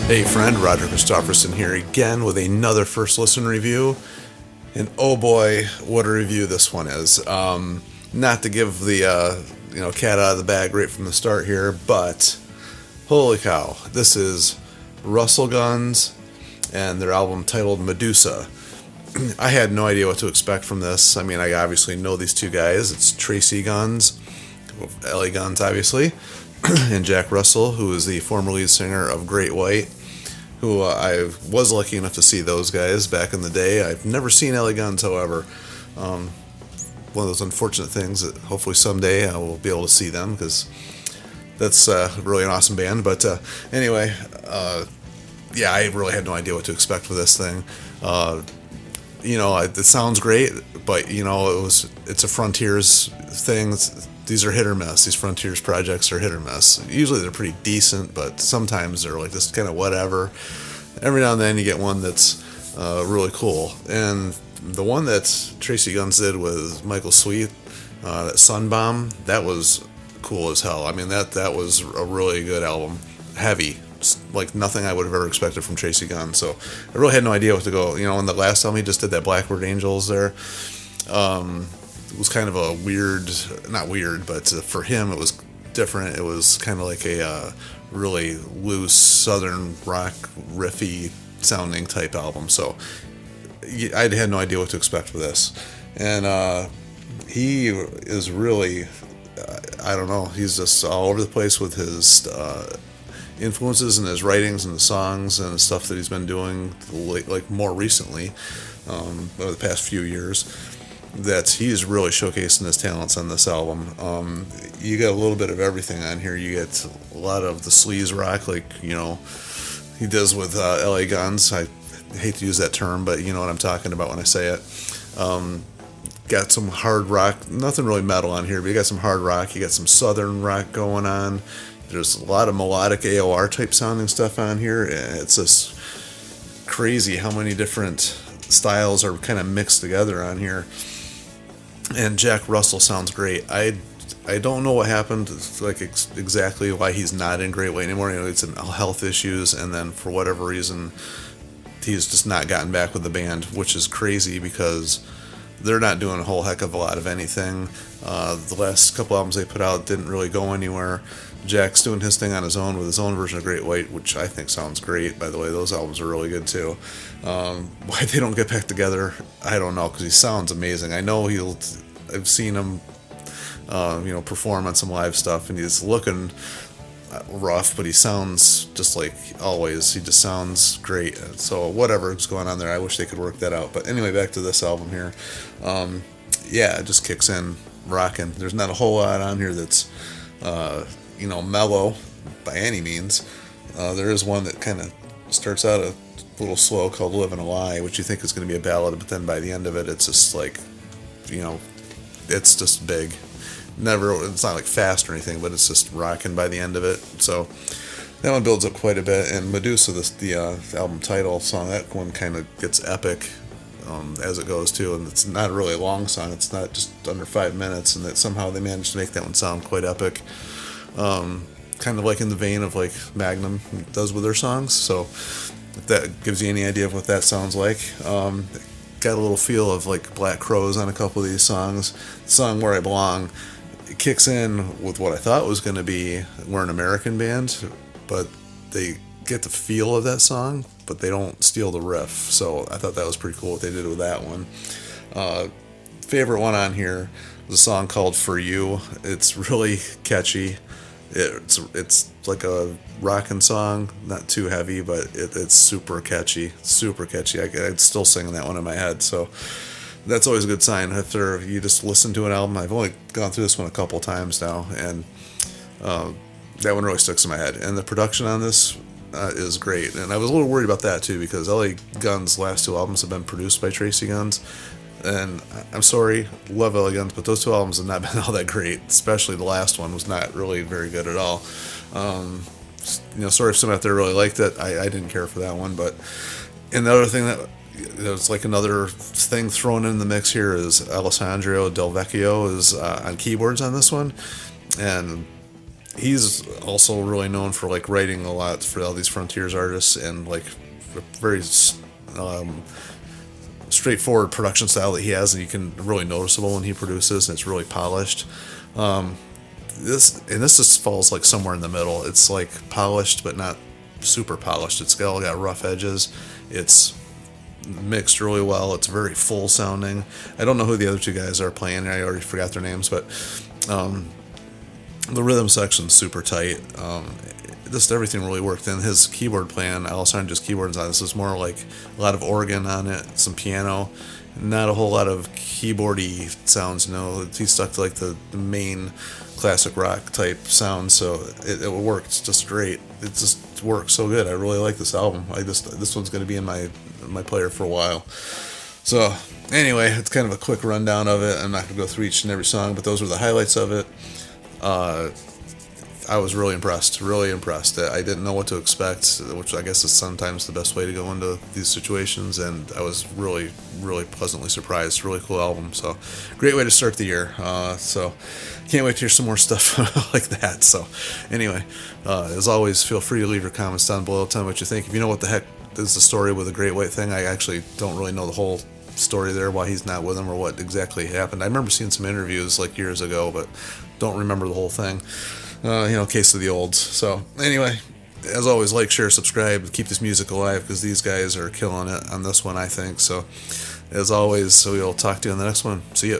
Hey friend, Roger Christofferson here again with another first listen review. And oh boy, what a review this one is. Not to give the cat out of the bag right from the start here, but holy cow, this is Russell Guns and their album titled Medusa. I had no idea what to expect from this. I mean, I obviously know these two guys. It's Tracy Guns, LA Guns obviously, and Jack Russell, who is the former lead singer of Great White, who I was lucky enough to see those guys back in the day. I've never seen LA Guns, however. One of those unfortunate things that hopefully someday I will be able to see them, because that's really an awesome band. But anyway, I really had no idea what to expect with this thing. It sounds great, but it's a Frontiers thing. These are hit or miss. These Frontiers projects are hit or miss. Usually they're pretty decent, but sometimes they're like just kind of whatever. Every now and then you get one that's really cool. And the one that Tracy Guns did with Michael Sweet, that Sunbomb, that was cool as hell. I mean, that was a really good album. Heavy. Like nothing I would have ever expected from Tracy Guns. So I really had no idea what to go. In the last album he just did that Blackbird Angels there. It was kind of a weird, not weird, but for him it was different. It was kind of like a really loose southern rock riffy sounding type album. So I had no idea what to expect with this. And he is really, I don't know, he's just all over the place with his influences and his writings and the songs and the stuff that he's been doing like more recently, over the past few years. That he's really showcasing his talents on this album. You get a little bit of everything on here. You get a lot of the sleaze rock, like he does with LA Guns. I hate to use that term, but you know what I'm talking about when I say it. Got some hard rock, nothing really metal on here, but you got some hard rock. You got some southern rock going on. There's a lot of melodic AOR type sounding stuff on here. It's just crazy how many different styles are kind of mixed together on here. And Jack Russell sounds great. I don't know what happened, like exactly why he's not in Great White anymore. It's health issues, and then for whatever reason, he's just not gotten back with the band, which is crazy because they're not doing a whole heck of a lot of anything. The last couple albums they put out didn't really go anywhere. Jack's doing his thing on his own with his own version of Great White, which I think sounds great. By the way, those albums are really good too. Why they don't get back together, I don't know, because he sounds amazing. I know I've seen him, perform on some live stuff, and he's looking rough, but he sounds just like always. He just sounds great. So whatever's going on there, I wish they could work that out. But anyway, back to this album here. It just kicks in rocking. There's not a whole lot on here that's mellow by any means. There is one that kind of starts out a little slow called Living a Lie, which you think is going to be a ballad, but then by the end of it, it's just like, it's just big. It's not like fast or anything, but it's just rocking by the end of it. So that one builds up quite a bit. And Medusa, the album title song, that one kind of gets epic as it goes too. And it's not really a long song. It's not just under 5 minutes, and that somehow they managed to make that one sound quite epic. Kind of like in the vein of like Magnum does with their songs. So if that gives you any idea of what that sounds like. Got a little feel of like Black Crowes on a couple of these songs. The song Where I Belong, it kicks in with what I thought was going to be, we're an American band, but they get the feel of that song, but they don't steal the riff. So I thought that was pretty cool what they did with that one. Favorite one on here was a song called For You. It's really catchy. It's like a rockin' song, not too heavy, but it's super catchy. Super catchy. I'm still singing that one in my head, so that's always a good sign after you just listen to an album. I've only gone through this one a couple times now, and that one really sticks in my head. And the production on this is great, and I was a little worried about that too, because LA Guns' last two albums have been produced by Tracy Guns, and I'm sorry, love LA Guns, but those two albums have not been all that great. Especially the last one was not really very good at all. Sorry if someone out there really liked it. I didn't care for that one. But and the other thing that there's like another thing thrown in the mix here is Alessandro Del Vecchio is on keyboards on this one, and he's also really known for like writing a lot for all these frontiers artists, and like very um, straightforward production style that he has, and you can really noticeable when he produces, and it's really polished. This just falls like somewhere in the middle. It's like polished but not super polished. It's all got rough edges. It's mixed really well. It's very full sounding. I don't know who the other two guys are playing. I already forgot their names, but the rhythm section's super tight. Just everything really worked in. His keyboard playing, Alessandra's keyboards on this is more like a lot of organ on it, some piano, not a whole lot of keyboardy sounds. He stuck to like the main classic rock type sound, so it worked just great. It just works so good. I really like this album. This one's going to be in my player for a while. So anyway, it's kind of a quick rundown of it. I'm not going to go through each and every song, but those were the highlights of it. I was really impressed. I didn't know what to expect, which I guess is sometimes the best way to go into these situations, and I was really, really pleasantly surprised. Really cool album. So great way to start the year. So can't wait to hear some more stuff like that. So anyway, as always, feel free to leave your comments down below. Tell me what you think. If you know what the heck is the story with the Great White thing, I actually don't really know the whole story there, why he's not with him or what exactly happened. I remember seeing some interviews like years ago, but don't remember the whole thing. Case of the olds. So anyway, as always, like, share, subscribe, keep this music alive, because these guys are killing it on this one, I think. So as always, we'll talk to you on the next one. See ya.